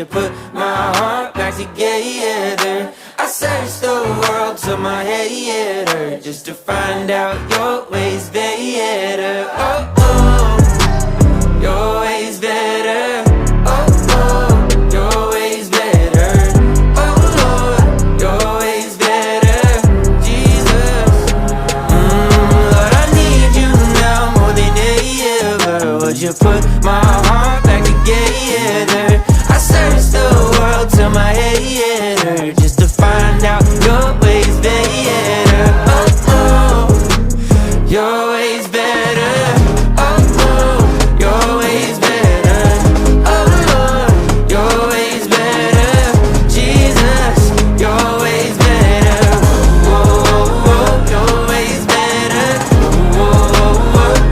you put my heart back together? I searched the world till my head hurt, just to find out your ways better. Oh, oh, your ways better. Oh, oh, your ways better. Oh, Lord, your ways better. Jesus, Lord, I need you now more than ever. Would you put my